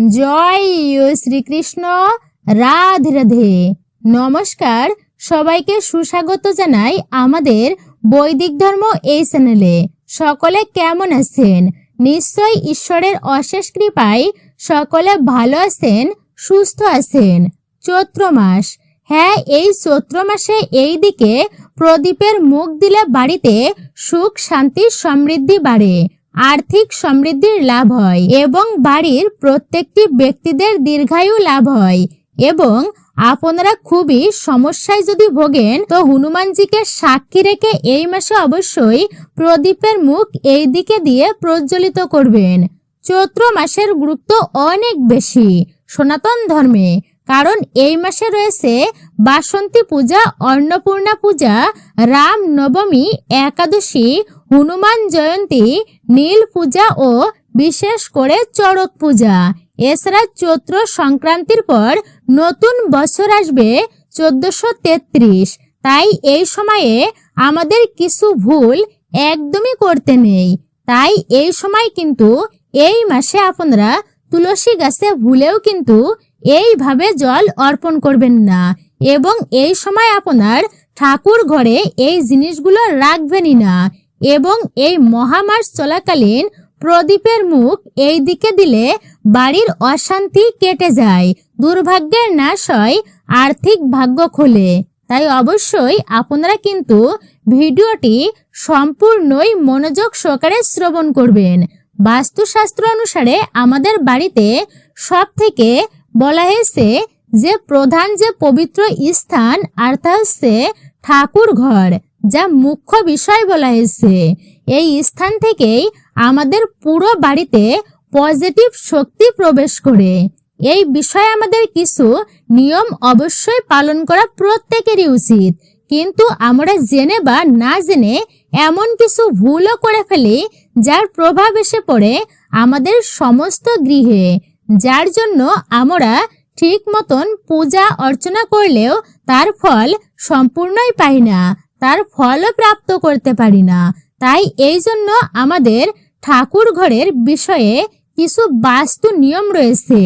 জয় শ্রীকৃষ্ণ। রাধে রাধে। নমস্কার, সবাইকে সুস্বাগত জানাই আমাদের বৈদিক ধর্ম এই চ্যানেলে। সকলে কেমন আছেন? নিশ্চয় ঈশ্বরের অশেষ কৃপায় সকলে ভালো আছেন, সুস্থ আছেন। চৈত্র মাস, হ্যাঁ, এই চৈত্র মাসে এই দিকে প্রদীপের মুখ দিলে বাড়িতে সুখ, শান্তি, সমৃদ্ধি বাড়ে, আর্থিক সমৃদ্ধির লাভ হয় এবং বাড়ির প্রত্যেকটি ব্যক্তিদের দীর্ঘায়ু লাভ হয়। এবং আপনারা খুবই সমস্যায় যদি ভোগেন তো হনুমানজিকে সাক্ষী রেখে এই মাসে অবশ্যই প্রদীপের মুখ এই দিকে দিয়ে প্রজ্বলিত করবেন। চৈত্র মাসের গুরুত্ব অনেক বেশি সনাতন ধর্মে, কারণ এই মাসে রয়েছে বাসন্তী পূজা, অন্নপূর্ণা পূজা, রাম নবমী, একাদশী, হনুমান জয়ন্তী, নীল পূজা ও বিশেষ করে চড়ক পূজা। এছাড়া চৈত্র সংক্রান্তির পর নতুন বছর আসবে 1433। তাই এই সময়ে আমাদের কিছু ভুল একদমই করতে নেই। তাই এই সময় কিন্তু এই মাসে আপনারা তুলসী গাছে ভুলেও কিন্তু এইভাবে জল অর্পণ করবেন না, এবং এই সময় আপনার ঠাকুর ঘরে এই জিনিসগুলো রাখবেনই না। এবং এই মহামাস চলাকালীন প্রদীপের মুখ এই দিকে দিলে বাড়ির অশান্তি কেটে যায়, দুর্ভাগ্যের নাশ হয়, আর্থিক ভাগ্য খোলে। তাই অবশ্যই আপনারা কিন্তু ভিডিওটি সম্পূর্ণই মনোযোগ সহকারে শ্রবণ করবেন। বাস্তুশাস্ত্র অনুসারে আমাদের বাড়িতে সব থেকে বলা হয়েছে যে প্রধান যে পবিত্র স্থান আর তা হচ্ছে ঠাকুর ঘর, যা মুখ্য বিষয় বলা হয়েছে। এই স্থান থেকেই আমাদের পুরো বাড়িতে পজিটিভ শক্তি প্রবেশ করে। এই বিষয়ে আমাদের কিছু নিয়ম অবশ্যই পালন করা প্রত্যেকেরই উচিত, কিন্তু আমরা জেনে বা না জেনে এমন কিছু ভুলও করে ফেলি যার প্রভাব এসে পড়ে আমাদের সমস্ত গৃহে, যার জন্য আমরা ঠিক মতন পূজা অর্চনা করলেও তার ফল সম্পূর্ণই পাই না, তার ফলও প্রাপ্ত করতে পারি না। তাই এই জন্য আমাদের ঠাকুর ঘরের বিষয়ে কিছু বাস্তু নিয়ম রয়েছে,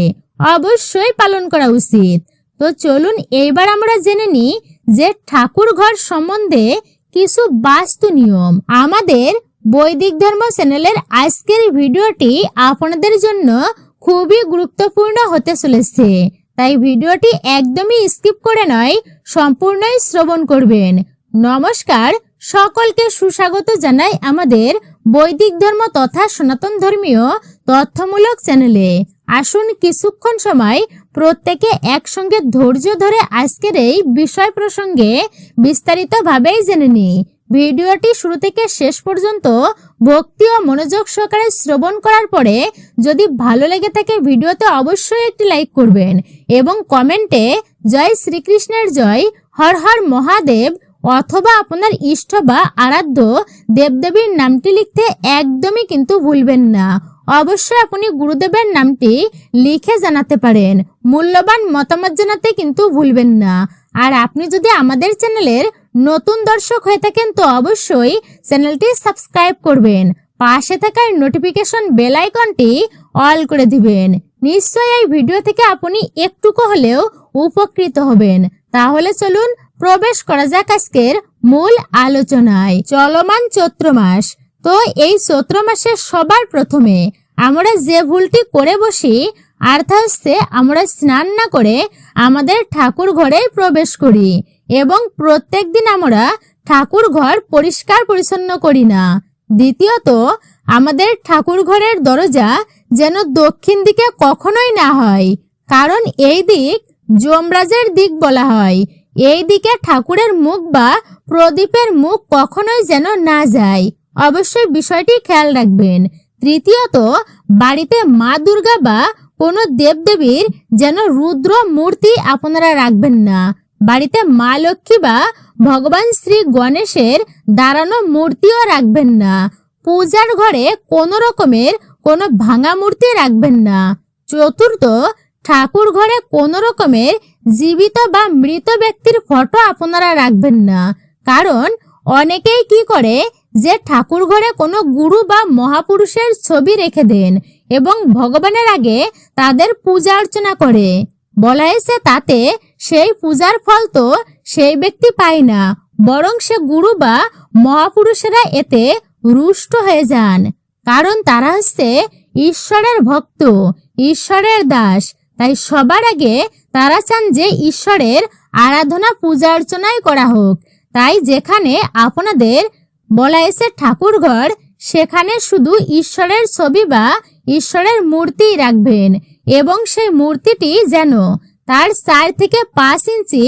অবশ্যই পালন করা উচিত। তো চলুন এইবার আমরা জেনে নিই যে ঠাকুর ঘর সম্বন্ধে কিছু বাস্তু নিয়ম। আমাদের বৈদিক ধর্ম চ্যানেলের আজকের ভিডিওটি আপনাদের জন্য খুবই গুরুত্বপূর্ণ হতে চলেছে, তাই ভিডিওটি একদমই স্কিপ করে নয়, সম্পূর্ণই শ্রবণ করবেন। নমস্কার, সকলকে সুস্বাগত জানাই আমাদের বৈদিক ধর্ম তথা সনাতন ধর্মীয় তথ্যমূলক চ্যানেলে। আসুন কিছুক্ষণ সময় প্রত্যেকে একসঙ্গে ধৈর্য ধরে আজকের এই বিষয় প্রসঙ্গে বিস্তারিতভাবেই জেনে নিই। ভিডিওটি শুরু থেকে শেষ পর্যন্ত ভক্তি ও মনোযোগ সহকারে শ্রবণ করার পরে যদি ভালো লেগে থাকে ভিডিওতে অবশ্যই একটি লাইক করবেন এবং কমেন্টে জয় শ্রীকৃষ্ণের জয়, হর হর মহাদেব অথবা আপনার ইষ্ট বা আরাধ্য দেবদেবীর নামটি লিখতে একদমই কিন্তু ভুলবেন না। অবশ্যই আপনি গুরুদেবের নামটি লিখে জানাতে পারেন, মূল্যবান মতামত জানাতে কিন্তু ভুলবেন না। আর আপনি যদি আমাদের চ্যানেলের নতুন দর্শক হয়ে থাকেন তো অবশ্যই চ্যানেলটি সাবস্ক্রাইব করবেন, পাশে থাকার নোটিফিকেশন বেল আইকনটি অল করে দিবেন। নিশ্চয়ই এই ভিডিও থেকে আপনি একটুকু হলেও উপকৃত হবেন। তাহলে চলুন প্রবেশ করা যাক আজকের মূল আলোচনায়। চলমান চৈত্র মাস। তো এই চৈত্র মাসে সবার প্রথমে আমরা যে ভুলটি করে বসি আর তা হচ্ছে আমরা স্নান না করে আমাদের ঠাকুর ঘরে প্রবেশ করি এবং প্রত্যেক দিন আমরা ঠাকুর ঘর পরিষ্কার পরিচ্ছন্ন করি না। দ্বিতীয়ত, আমাদের ঠাকুর ঘরের দরজা যেন দক্ষিণ দিকে কখনোই না হয়, কারণ এই দিক যমরাজের দিক বলা হয়। এই দিকে ঠাকুরের মুখ বা প্রদীপের মুখ কখনোই যেন না যায়, অবশ্যই বিষয়টি খেয়াল রাখবেন। তৃতীয়ত, বাড়িতে মা দুর্গা বা কোনো দেবদেবীর যেন রুদ্র মূর্তি আপনারা রাখবেন না। বাড়িতে মা লক্ষ্মী বা ভগবান শ্রী গণেশের দাঁড়ানো মূর্তিও রাখবেন না। পূজার ঘরে কোনো রকমের কোনো ভাঙা মূর্তি রাখবেন না। চতুর্থ, ঠাকুর ঘরে কোনো রকমের জীবিত বা মৃত ব্যক্তির ফটো আপনারা রাখবেন না, কারণ অনেকেই কি করে যে ঠাকুর ঘরে কোনো গুরু বা মহাপুরুষের ছবি রেখে দেন এবং ভগবানের আগে তাদের পূজা অর্চনা করে। বলা হয়েছে তাতে সেই পূজার ফল তো সেই ব্যক্তি পায় না, বরং সে গুরু বা মহাপুরুষেরা এতে রুষ্ট হয়ে যান। কারণ তারা হচ্ছে ঈশ্বরের ভক্ত, ঈশ্বরের দাস। তাই সবার আগে তারা চান যে ঈশ্বরের আরাধনা পূজা অর্চনাই করা হোক। তাই যেখানে আপনাদের বলা হয়েছে ঠাকুর ঘর, সেখানে শুধু ঈশ্বরের ছবি বা ঈশ্বরের মূর্তি রাখবেন এবং সেই মূর্তিটি যেন তার 4 থেকে 5 ইঞ্চি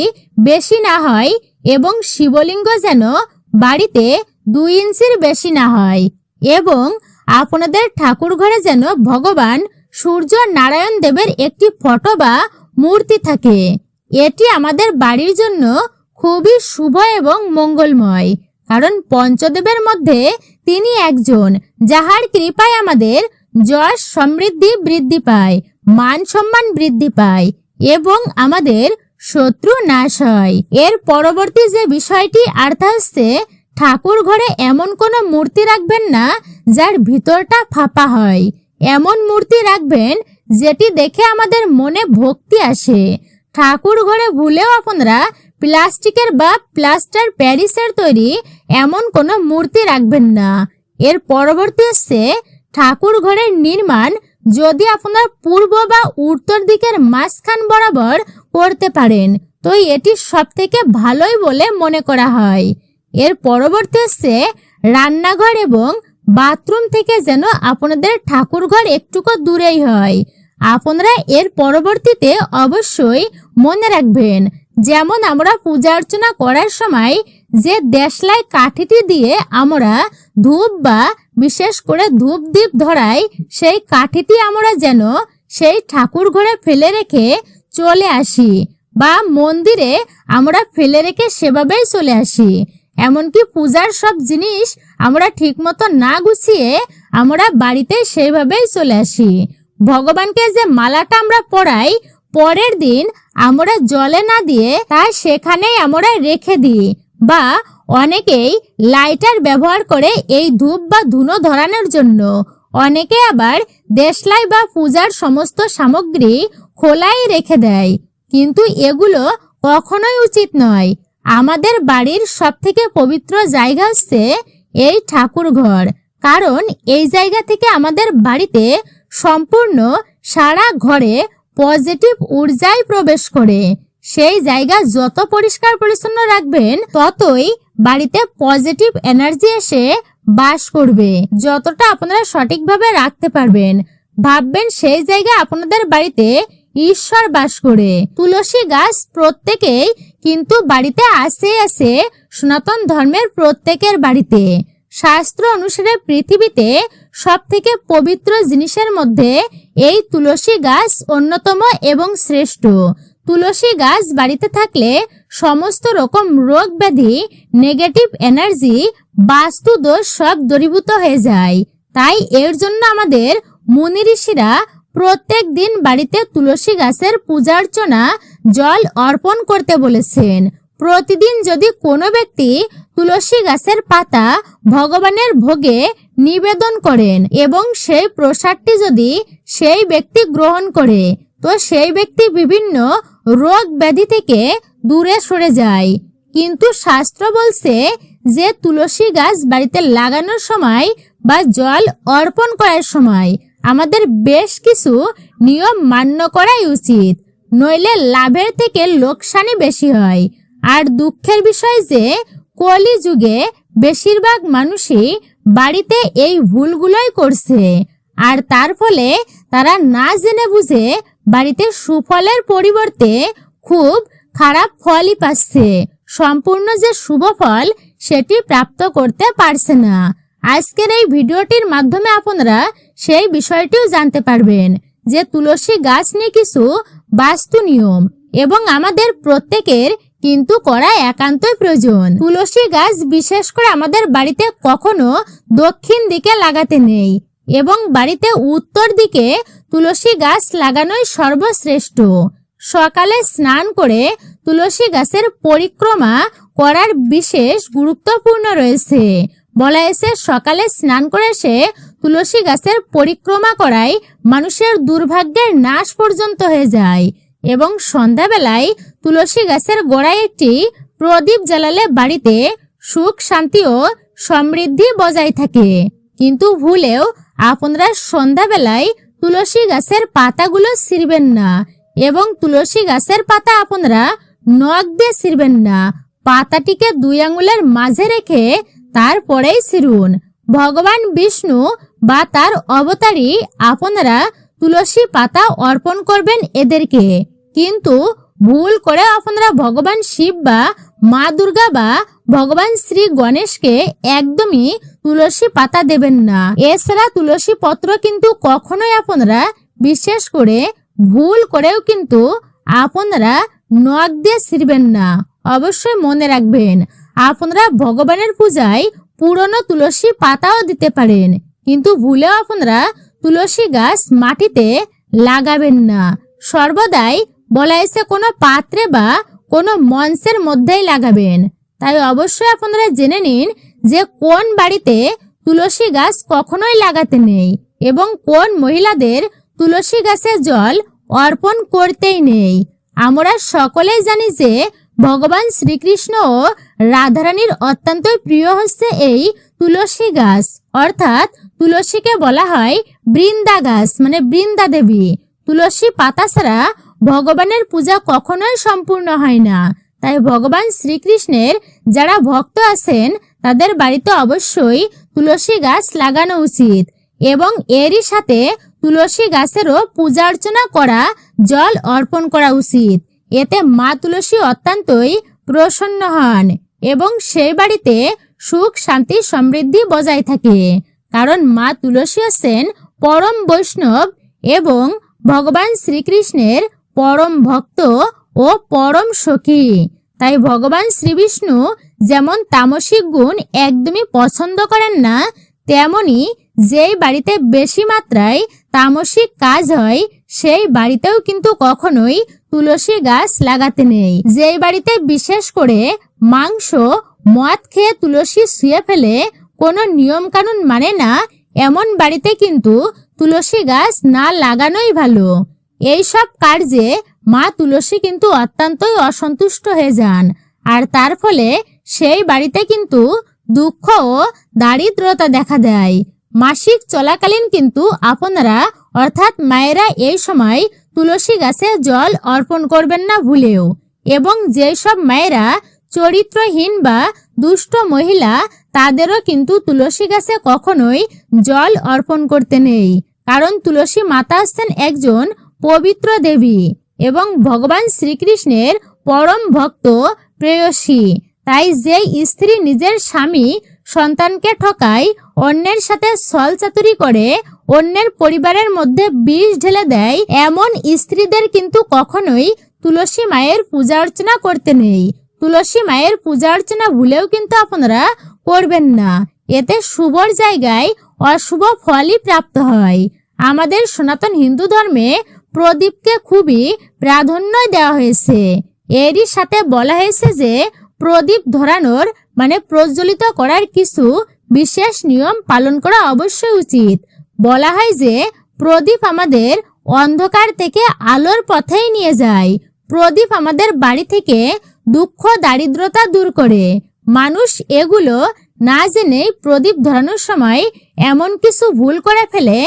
বেশি না হয় এবং শিবলিঙ্গ যেন বাড়িতে 2 ইঞ্চির বেশি না হয় এবং আপনাদের ঠাকুর ঘরে যেন ভগবান সূর্য নারায়ণ দেবের একটি ফটো বা মূর্তি থাকে। এটি আমাদের বাড়ির জন্য খুবই শুভ এবং মঙ্গলময়। কারণ পঞ্চদেবের মধ্যে তিনি একজন, যাহার কৃপায় আমাদের যশ সমৃদ্ধি বৃদ্ধি পায়, মান সম্মান বৃদ্ধি পায় এবং আমাদের শত্রু নাশ হয়। এর পরবর্তী যে বিষয়টি আর তা হচ্ছে ঠাকুর ঘরে এমন কোনো মূর্তি রাখবেন না যার ভিতরটা ফাঁপা হয়। এমন মূর্তি রাখবেন যেটি দেখে আমাদের মনে ভক্তি আসে। ঠাকুর ঘরে ভুলেও আপনারা প্লাস্টিকের বা প্লাস্টার প্যারিসের তৈরি এমন কোনো মূর্তি রাখবেন না। এর পরবর্তী হচ্ছে ঠাকুর ঘরের নির্মাণ যদি আপনার পূর্ব বা উত্তর দিকের মাঝখান বরাবর করতে পারেন তো এটি সব থেকে ভালোই বলে মনে করা হয়। এর পরবর্তী হচ্ছে রান্নাঘর এবং বাথরুম থেকে যেন আপনাদের ঠাকুর ঘর একটুকু দূরেই হয়। আপনারা এর পরবর্তীতে অবশ্যই মনে রাখবেন, যেমন আমরা পূজা অর্চনা করার সময় যে দেশলাই কাঠিটি দিয়ে আমরা ধূপ বা বিশেষ করে ধূপ দ্বীপ ধরাই, সেই কাঠিটি আমরা যেন সেই ঠাকুর ঘরে ফেলে রেখে চলে আসি বা মন্দিরে আমরা ফেলে রেখে সেভাবেই চলে আসি। এমনকি পূজার সব জিনিস আমরা ঠিকমতো না গুছিয়ে আমরা বাড়িতে সেইভাবেই চলে আসি। ভগবানকে যে মালাটা আমরা পরাই, পরের দিন আমরা জলে না দিয়ে তা সেখানেই আমরা রেখে দিই বা অনেকেই লাইটার ব্যবহার করে এই ধূপ বা ধুনো ধরানোর জন্য। অনেকে আবার দেশলাই বা পূজার সমস্ত সামগ্রী খোলাই রেখে দেয়, কিন্তু এগুলো কখনোই উচিত নয়। আমাদের বাড়ির সবথেকে পবিত্র জায়গা হচ্ছে এই ঠাকুর ঘর। কারণ এই জায়গা থেকে আমাদের বাড়িতে সম্পূর্ণ সারা ঘরে পজিটিভ ঊর্জাই প্রবেশ করে। সেই জায়গা যত পরিষ্কার পরিচ্ছন্ন রাখবেন ততই বাড়িতে পজিটিভ এনার্জি এসে বাস করবে। যতটা আপনারা সঠিকভাবে রাখতে পারবেন, ভাববেন সেই জায়গায় আপনাদের বাড়িতে ঈশ্বর বাস করে। তুলসী গাছ প্রত্যেকেই কিন্তু বাড়িতে আছে সনাতন ধর্মের প্রত্যেকের বাড়িতে। শাস্ত্র অনুসারে পৃথিবীতে সব থেকে পবিত্র জিনিসের মধ্যে এই তুলসী গাছ অন্যতম এবং শ্রেষ্ঠ। তুলসী গাছ বাড়িতে থাকলে সমস্ত রকম রোগ ব্যাধি, নেগেটিভ এনার্জি, বাস্তু দোষ সব দূরীভূত হয়ে যায়। তাই এর জন্য আমাদের মুনি ঋষিরা প্রত্যেক দিন বাড়িতে তুলসী গাছের পূজা অর্চনা জল অর্পণ করতে বলেছেন। প্রতিদিন যদি কোনো ব্যক্তি তুলসী গাছের পাতা ভগবানের ভোগে নিবেদন করেন এবং সেই প্রসাদটি যদি সেই ব্যক্তি গ্রহণ করে তো সেই ব্যক্তি বিভিন্ন রোগ ব্যাধি থেকে দূরে সরে যায়। কিন্তু শাস্ত্র বলছে যে তুলসী গাছ বাড়িতে লাগানোর সময় বা জল অর্পণ করার সময় আমাদের বেশ কিছু নিয়ম মান্য করাই উচিত, নইলে লাভের থেকে লোকসানই বেশি হয়। আর দুঃখের বিষয় যে কলি যুগে বেশিরভাগ মানুষই বাড়িতে এই ভুলগুলোই করছে, আর তার ফলে তারা না জেনে বুঝে বাড়িতে সুফলের পরিবর্তে খুব খারাপ ফলই পাচ্ছে। সম্পূর্ণ যে শুভ ফল সেটি প্রাপ্ত করতে পারছে না। আজকের এই ভিডিওটির মাধ্যমে আপনারা সেই বিষয়টিও জানতে পারবেন যে তুলসী গাছ নিয়ে কিছু বাস্তু নিয়ম এবং আমাদের প্রত্যেকের কিন্তু করা একান্তই প্রয়োজন। তুলসী গাছ বিশেষ করে আমাদের বাড়িতে কখনো দক্ষিণ দিকে লাগাতে নেই এবং বাড়িতে উত্তর দিকে তুলসী গাছ লাগানোই সর্বশ্রেষ্ঠ। সকালে স্নান করে তুলসী গাছের পরিক্রমা করার বিশেষ গুরুত্বপূর্ণ রয়েছে। বলা হয়েছে সকালে স্নান করে এসে তুলসী গাছের পরিক্রমা করায় মানুষের দুর্ভাগ্যের নাশ পর্যন্ত হয়ে যায়। এবং সন্ধ্যাবেলায় তুলসী গাছের গোড়ায় একটি প্রদীপ জ্বালালে বাড়িতে সুখ শান্তি ও সমৃদ্ধি বজায় থাকে। কিন্তু ভুলেও আপনারা সন্ধ্যাবেলায় তুলসী গাছের পাতাগুলো ছিঁড়বেন না এবং তুলসী গাছের পাতা আপনারা নখ দিয়ে ছিঁড়বেন না। পাতাটিকে 2 আঙ্গুলের মাঝে রেখে তারপরেই ছিঁড়ুন। ভগবান বিষ্ণু বা তার অবতারই আপনারা তুলসী পাতা অর্পণ করবেন এদেরকে। কিন্তু ভুল করে আপনারা ভগবান শিব বা মা দুর্গা বা ভগবান শ্রী গণেশকে একদমই তুলসী পাতা দেবেন না। এছাড়া তুলসী পত্র কিন্তু কখনোই আপনারা বিশেষ করে ভুল করেও কিন্তু আপনারা নখ দিয়ে ছিঁড়বেন না। অবশ্যই মনে রাখবেন, আপনারা ভগবানের পূজায় পুরনো তুলসী পাতাও দিতে পারেন, কিন্তু ভুলেও আপনারা তুলসী গাছ মাটিতে লাগাবেন না। সর্বদাই বলা হয়েছে কোনো পাত্রে বা কোনো মঞ্চের মধ্যেই লাগাবেন। তাই অবশ্যই আপনারা জেনে নিন যে কোন বাড়িতে তুলসী গাছ কখনোই লাগাতে নেই এবং কোন মহিলাদের তুলসী গাছে জল অর্পণ করতেই নেই। আমরা সকলেই জানি যে ভগবান শ্রীকৃষ্ণ ও রাধারানীর অত্যন্তই প্রিয় হচ্ছে এই তুলসী গাছ, অর্থাৎ তুলসীকে বলা হয় বৃন্দা গাছ, মানে বৃন্দা দেবী। তুলসী পাতা ছাড়া ভগবানের পূজা কখনোই সম্পূর্ণ হয় না। তাই ভগবান শ্রীকৃষ্ণের যারা ভক্ত আছেন তাদের বাড়িতে অবশ্যই তুলসী গাছ লাগানো উচিত এবং এরই সাথে তুলসী গাছেরও পূজা অর্চনা করা, জল অর্পণ করা উচিত। এতে মা তুলসী অত্যন্তই প্রসন্ন হন এবং সেই বাড়িতে সুখ শান্তি সমৃদ্ধি বজায় থাকে। কারণ মা তুলসী আছেন পরম বৈষ্ণব এবং ভগবান শ্রীকৃষ্ণের পরম ভক্ত ও পরম সখী। তাই ভগবান শ্রী বিষ্ণু যেমন তামসিক গুণ একদমই পছন্দ করেন না, তেমনি যেই বাড়িতে বেশি মাত্রায় তামসিক কাজ হয় সেই বাড়িতেও কিন্তু কখনোই তুলসী গাছ লাগাতে নেই। যেই বাড়িতে বিশেষ করে মাংস মদ খেয়ে তুলসী শুয়ে ফেলে, কোনো নিয়ম কানুন মানে না, এমন বাড়িতে কিন্তু তুলসী গাছ না লাগানোই ভালো। এই সব কার্যে মা তুলসী কিন্তু অত্যন্তই অসন্তুষ্ট হয়ে যান, আর তার ফলে সেই বাড়িতে কিন্তু দুঃখ ও দারিদ্রতা দেখা দেয়। মাসিক চলাকালীন কিন্তু আপনারা অর্থাৎ মায়েরা এই সময় তুলসী গাছে জল অর্পণ করবেন না ভুলেও। এবং যেসব মায়েরা চরিত্রহীন বা দুষ্ট মহিলা, তাদেরও কিন্তু তুলসী গাছে কখনোই জল অর্পণ করতে নেই। কারণ তুলসী মাতা হচ্ছেন একজন পবিত্র দেবী এবং ভগবান শ্রীকৃষ্ণের পরম ভক্ত প্রেয়সী। তাই যে স্ত্রী নিজের স্বামী সন্তানকে ঠকায়, অন্যের সাথে ছলচাতুরি করে, অন্যের পরিবারের মধ্যে বিষ ঢেলে দেয়, এমন স্ত্রীদের কিন্তু কখনোই তুলসী মায়ের পূজা অর্চনা করতে নেই। তুলসী মায়ের পূজা অর্চনা ভুলেও কিন্তু আপনারা করবেন না। এতে শুভর জায়গায় অশুভ ফলই প্রাপ্ত হয়। আমাদের সনাতন হিন্দু ধর্মে প্রদীপকে খুবই প্রাধান্য দেওয়া হয়েছে। এরই সাথে বলা হয়েছে যে প্রদীপ ধরানোর মানে প্রজ্বলিত করার কিছু বিশেষ নিয়ম পালন করা অবশ্যই উচিত। বলা হয় যে প্রদীপ আমাদের অন্ধকার থেকে আলোর পথেই নিয়ে যায়। প্রদীপ আমাদের বাড়ি থেকে দুঃখ দারিদ্রতা দূর করে। মানুষ এগুলো না জেনে প্রদীপ ধরানোর সময় এমন কিছু ভুল করে ফেলে,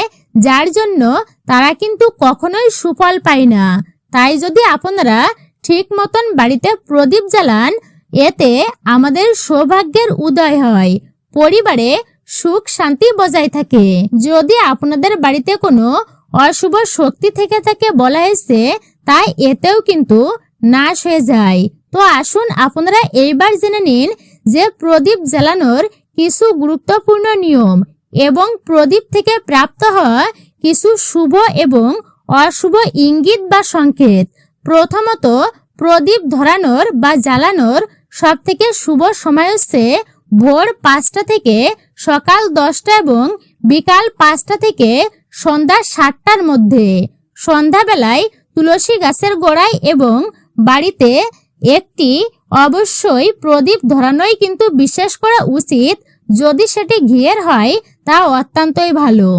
যার জন্য তারা কিন্তু কখনোই সুফল পায় না। তাই যদি আপনারা ঠিক মতন বাড়িতে প্রদীপ জ্বালান, এতে আমাদের সৌভাগ্যের উদয় হয়, পরিবারে সুখ শান্তি বজায় থাকে। যদি আপনাদের বাড়িতে কোনো অশুভ শক্তি থেকে থাকে বলা হয়েছে, তাই এতেও কিন্তু নাশ হয়ে যায়। তো আসুন আপনারা এইবার জেনে নিন যে প্রদীপ জ্বালানোর কিছু গুরুত্বপূর্ণ নিয়ম এবং প্রদীপ থেকে প্রাপ্ত হওয়া কিছু শুভ এবং অশুভ ইঙ্গিত বা সংকেত। প্রথমত, প্রদীপ ধরানোর বা জ্বালানোর সব থেকে শুভ সময় হচ্ছে ভোর 5টা থেকে সকাল 10টা এবং বিকাল 5টা থেকে সন্ধ্যা 7টার মধ্যে। সন্ধ্যাবেলায় তুলসী গাছের গোড়ায় এবং বাড়িতে একটি অবশ্যই প্রদীপ ধরানোই কিন্তু বিশেষ করা উচিত। যদি সেটি ঘিয়ের হয় তা অত্যন্তই ভালো।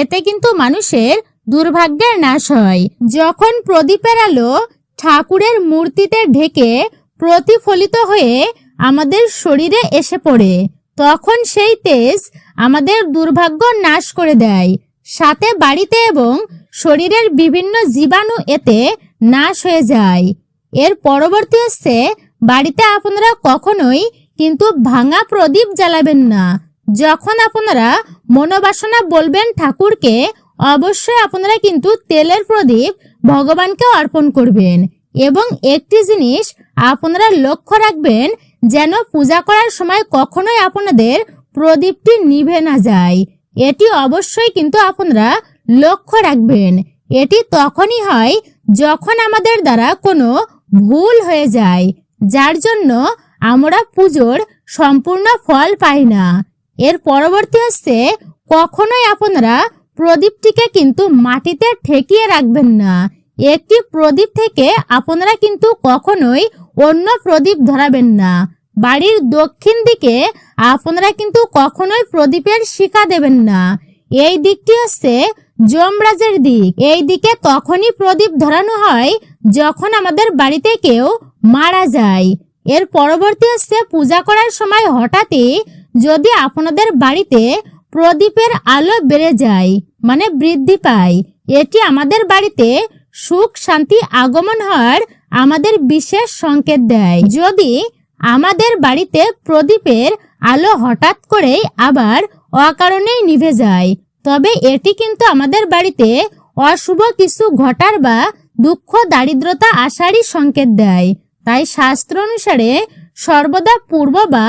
এতে কিন্তু মানুষের দুর্ভাগ্যের নাশ হয়। যখন প্রদীপের আলো ঠাকুরের মূর্তিতে ঢেকে প্রতিফলিত হয়ে আমাদের শরীরে এসে পড়ে, তখন সেই তেজ আমাদের দুর্ভাগ্য নাশ করে দেয়। সাথে বাড়িতে এবং শরীরের বিভিন্ন জীবাণু এতে নাশ হয়ে যায়। এর পরবর্তী হচ্ছে, বাড়িতে আপনারা কখনোই কিন্তু ভাঙা প্রদীপ জ্বালাবেন না। যখন আপনারা মনোবাসনা বলবেন ঠাকুরকে, অবশ্যই আপনারা কিন্তু তেলের প্রদীপ ভগবানকে অর্পণ করবেন। এবং একটি জিনিস আপনারা লক্ষ্য রাখবেন, যেন পূজা করার সময় কখনোই আপনাদের প্রদীপটি নিভে না যায়। এটি অবশ্যই কিন্তু আপনারা লক্ষ্য রাখবেন। এটি তখনই হয় যখন আমাদের দ্বারা কোনো ভুল হয়ে যায়, যার জন্য আমরা পুজোর সম্পূর্ণ ফল পাই না। এর পরবর্তী হচ্ছে, কখনোই আপনারা প্রদীপটিকে কিন্তু মাটিতে ঠেকিয়ে রাখবেন না। একটি প্রদীপ থেকে আপনারা কিন্তু কখনোই অন্য প্রদীপ ধরাবেন না। বাড়ির দক্ষিণ দিকে আপনারা কিন্তু কখনোই প্রদীপের শিখা দেবেন না। এই দিকটি হচ্ছে যমরাজের দিক। এই দিকে তখনই প্রদীপ ধরানো হয় যখন আমাদের বাড়িতে কেউ মারা যায়। এর পরবর্তী হচ্ছে, পূজা করার সময় হঠাৎই যদি আপনাদের বাড়িতে প্রদীপের আলো বেড়ে যায়, মানে বৃদ্ধি পায়, এটি আমাদের বাড়িতে সুখ শান্তি আগমন হওয়ার আমাদের বিশেষ সংকেত দেয়। যদি আমাদের বাড়িতে প্রদীপের আলো হঠাৎ করেই আবার অকারণেই নিভে যায়, তবে এটি কিন্তু আমাদের বাড়িতে অশুভ কিছু ঘটার বা দুঃখ দারিদ্রতা আসারই সংকেত দেয়। তাই শাস্ত্র অনুসারে সর্বদা পূর্ব বা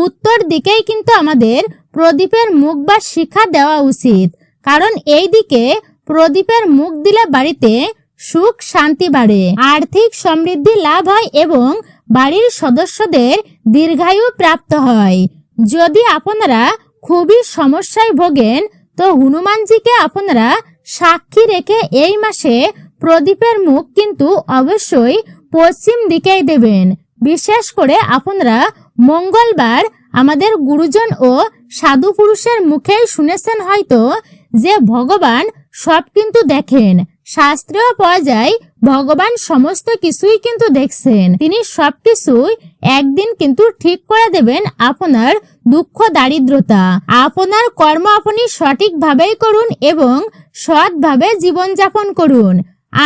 উত্তর দিকেই কিন্তু আমাদের প্রদীপের মুখ বা শিখা দেওয়া উচিত। কারণ এই দিকে প্রদীপের মুখ দিলে বাড়িতে সুখ শান্তি বাড়ে, আর্থিক সমৃদ্ধি লাভ হয় এবং বাড়ির সদস্যদের দীর্ঘায়ু প্রাপ্ত হয়। যদি আপনারা খুবই সমস্যায় ভোগেন, তো হনুমানজিকে আপনারা সাক্ষী রেখে এই মাসে প্রদীপের মুখ কিন্তু অবশ্যই পশ্চিম দিকেই দেবেন। বিশেষ করে আপনারা মঙ্গলবার আমাদের গুরুজন ও সাধু পুরুষের মুখেই শুনেছেন হয়তো, যে ভগবান সব কিন্তু দেখেন। শাস্ত্রেও পাওয়া যায় ভগবান সমস্ত কিছুই কিন্তু দেখছেন। তিনি সবকিছুই একদিন কিন্তু ঠিক করে দেবেন আপনার দুঃখ দারিদ্রতা। আপনার কর্ম আপনি সঠিকভাবেই করুন এবং সৎভাবে জীবনযাপন করুন,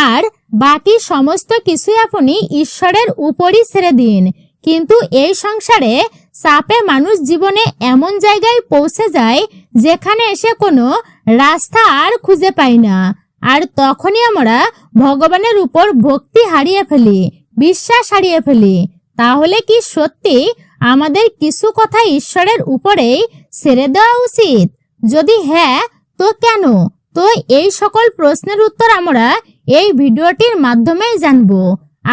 আর বাকি সমস্ত কিছুই আপনি ঈশ্বরের উপরই ছেড়ে দিন। কিন্তু এই সংসারে চাপে মানুষ জীবনে এমন জায়গায় পৌঁছে যায় যেখানে এসে কোনো রাস্তা আর খুঁজে পাই না, আর তখনই আমরা ভগবানের উপর ভক্তি হারিয়ে ফেলি, বিশ্বাস হারিয়ে ফেলি। তাহলে কি সত্যি আমাদের কিছু কথা ঈশ্বরের উপরেই ছেড়ে দেওয়া উচিত? যদি হ্যাঁ, তো কেন? তো এই সকল প্রশ্নের উত্তর আমরা এই ভিডিওটির মাধ্যমেই জানবো।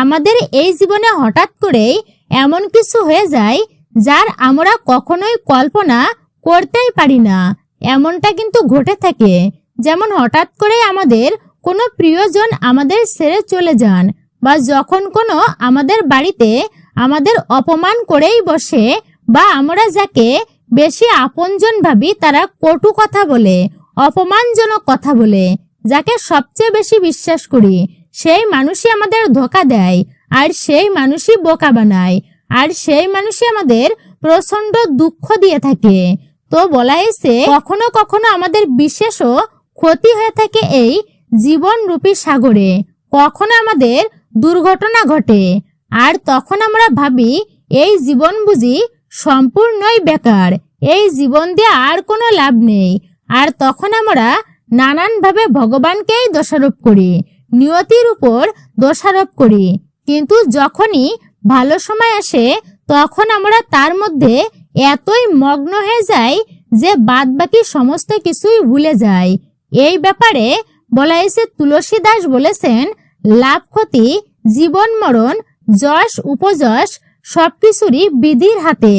আমাদের এই জীবনে হঠাৎ করেই এমন কিছু হয়ে যায় যার আমরা কখনোই কল্পনা করতেই পারি না। এমনটা কিন্তু ঘটে থাকে, যেমন হঠাৎ করে আমাদের কোনো প্রিয়জন আমাদের ছেড়ে চলে যান, বা যখন কোনো আমাদের বাড়িতে আমাদের অপমান করেই বসে, বা আমরা যাকে বেশি আপনজন ভাবি তারা কটু কথা বলে, অপমানজনক কথা বলে, যাকে সবচেয়ে বেশি বিশ্বাস করি সেই মানুষই আমাদের ধোঁকা দেয়, আর সেই মানুষই বোকা বানায়, আর সেই মানুষই আমাদের প্রচন্ড দুঃখ দিয়ে থাকে। তো বলা হয়েছে, কখনো কখনো আমাদের বিশেষও ক্ষতি হয়ে থাকে এই জীবনরূপী সাগরে। কখনো আমাদের দুর্ঘটনা ঘটে, আর তখন আমরা ভাবি এই জীবন বুঝি সম্পূর্ণই বেকার, এই জীবন দিয়ে আর কোনো লাভ নেই। আর তখন আমরা নানানভাবে ভগবানকেই দোষারোপ করি, নিয়তির উপর দোষারোপ করি। কিন্তু যখনই ভালো সময় আসে তখন আমরা তার মধ্যে এতই মগ্ন হয়ে যাই যে বাদবাকি সমস্ত কিছুই ভুলে যাই। এই ব্যাপারে বলা হয়েছে, তুলসী দাস বলেছেন, লাভ ক্ষতি জীবন মরণ যশ উপযশ সবকিছুরই বিধির হাতে।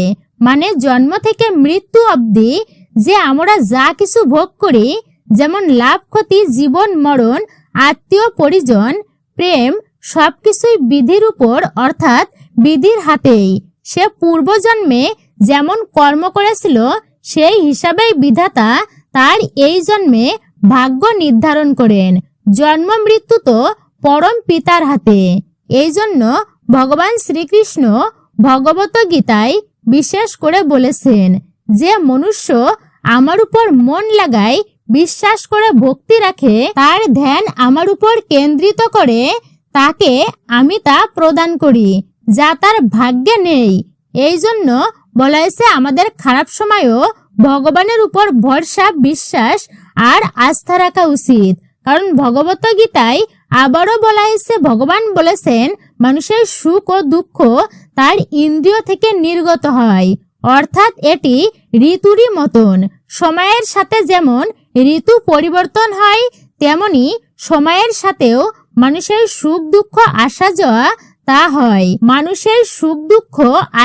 মানে জন্ম থেকে মৃত্যু অবধি যে আমরা যা কিছু ভোগ করি, যেমন লাভ ক্ষতি জীবন মরণ আত্মীয় পরিজন প্রেম, সবকিছুই বিধির উপর অর্থাৎ বিধির হাতেই। সে পূর্বজন্মে যেমন কর্ম করেছিল সেই হিসাবেই বিধাতা তার এই জন্মে ভাগ্য নির্ধারণ করেন। জন্ম মৃত্যু তো পরম পিতার হাতে। এই জন্য ভগবান শ্রীকৃষ্ণ ভগবত গীতায় বিশেষ করে বলেছেন, যে মনুষ্য আমার উপর মন লাগায়, বিশ্বাস করে ভক্তি রাখে, তার ধ্যান আমার উপর কেন্দ্রিত করে, তাকে আমি তা প্রদান করি যা তার ভাগ্যে নেই। এই জন্য বলা হয়েছে আমাদের খারাপ সময়ও ভগবানের উপর ভরসা, বিশ্বাস আর আস্থা রাখা উচিত। কারণ ভগবত গীতায় আবারও বলা হয়েছে, ভগবান বলেছেন মানুষের সুখ ও দুঃখ তার ইন্দ্রিয় থেকে নির্গত হয়, অর্থাৎ এটি ঋতুরই মতন। সময়ের সাথে যেমন ঋতু পরিবর্তন হয়, তেমনি সময়ের সাথেও মানুষের সুখ দুঃখ আসা যাওয়া তা হয়। মানুষের সুখ দুঃখ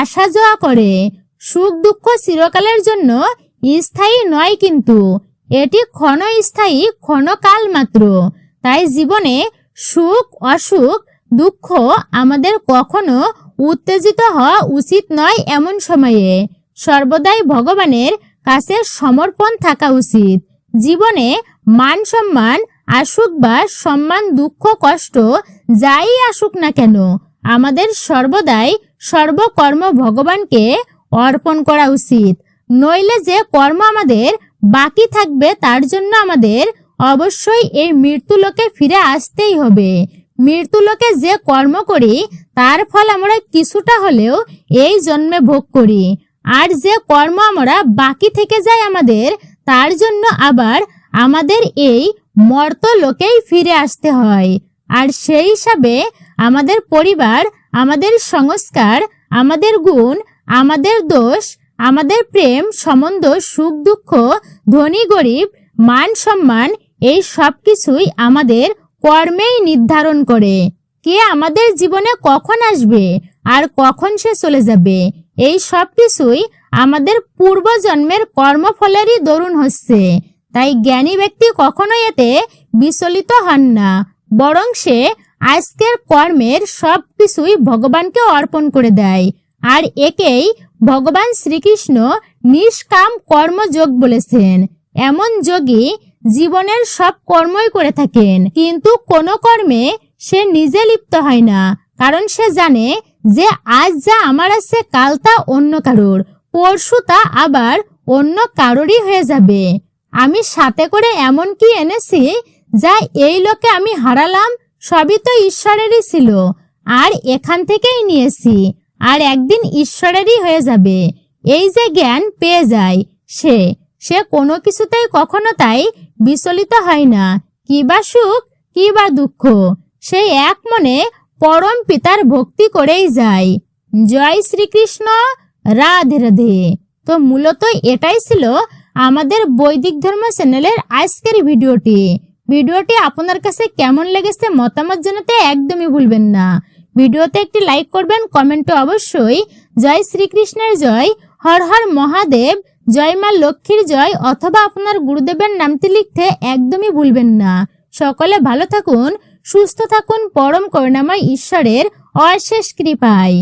আসা যাওয়া করে। সুখ দুঃখ চিরকালের জন্য স্থায়ী নয়, কিন্তু এটি ক্ষণস্থায়ী, ক্ষণকাল মাত্র। তাই জীবনে সুখ অসুখ দুঃখ আমাদের কখনো উত্তেজিত হওয়া উচিত নয়। এমন সময়ে সর্বদাই ভগবানের কাছে সমর্পণ থাকা উচিত। জীবনে মান সম্মান আসুক বা সম্মান, দুঃখ, কষ্ট যাই আসুক না কেন, আমাদের সর্বদাই সর্বকর্ম ভগবানকে অর্পণ করা উচিত। নইলে যে কর্ম আমাদের বাকি থাকবে তার জন্য আমাদের অবশ্যই এই মৃত্যুলোকে ফিরে আসতেই হবে। মৃত্যুলোকে যে কর্ম করি তার ফল আমরা কিছুটা হলেও এই জন্মে ভোগ করি, আর যে কর্ম আমরা বাকি থেকে যায় আমাদের, তার জন্য আবার আমাদের এই মর্তলোকেই ফিরে আসতে হয়। আর সেই হিসাবে আমাদের পরিবার, আমাদের সংস্কার, আমাদের গুণ, আমাদের দোষ, আমাদের প্রেম সম্বন্ধ, সুখ দুঃখ, ধনী গরিব, মান সম্মান, এই সব কিছুই আমাদের কর্মেই নির্ধারণ করে। কে আমাদের জীবনে কখন আসবে আর কখন সে চলে যাবে, এই সব কিছুই আমাদের পূর্বজন্মের কর্মফলেরই দরুন হচ্ছে। তাই জ্ঞানী ব্যক্তি কখনোই এতে বিচলিত হন না, বরং সে আজকের কর্মের সব কিছুই ভগবানকে অর্পণ করে দেয়। আর একেই ভগবান শ্রীকৃষ্ণ নিষ্কাম কর্মযোগ বলেছেন। এমন যোগী জীবনের সব কর্মই করে থাকেন, কিন্তু কোনো কর্মে সে নিজে লিপ্ত হয় না। কারণ সে জানে যে আজ যা আমার আছে কাল তা অন্য কারোর, পরশু তা আবার অন্য কারোরই হয়ে যাবে। আমি সাথে করে এমন কি এনেছি যা এই লোকে আমি হারালাম, সবই তো ঈশ্বরেরই ছিল, আর এখান থেকেই নিয়েছি, আর একদিন ঈশ্বরেরই হয়ে যাবে। এই যে জ্ঞান পেয়ে যায়, সে কোনো কিছুতেই কখনো তাই বিচলিত হয় না। কি বা সুখ, কি বা দুঃখ, সেই এক মনে পরম পিতার ভক্তি করেই যায়। জয় শ্রীকৃষ্ণ, রাধে রাধে। তো মূলত এটাই ছিল আমাদের বৈদিক ধর্ম চ্যানেলের আজকের ভিডিওটি আপনার কাছে কেমন লেগেছে মতামত জানাতে একদমই ভুলবেন না। ভিডিওতে একটি লাইক করবেন, কমেন্টে অবশ্যই জয় শ্রীকৃষ্ণের জয়, হর হর মহাদেব, জয় মা লক্ষ্মীর জয় অথবা আপনার গুরুদেবের নামটি লিখতে একদমই ভুলবেন না। সকলে ভালো থাকুন, সুস্থ থাকুন, পরম করুণাময় ঈশ্বরের অশেষ কৃপায়।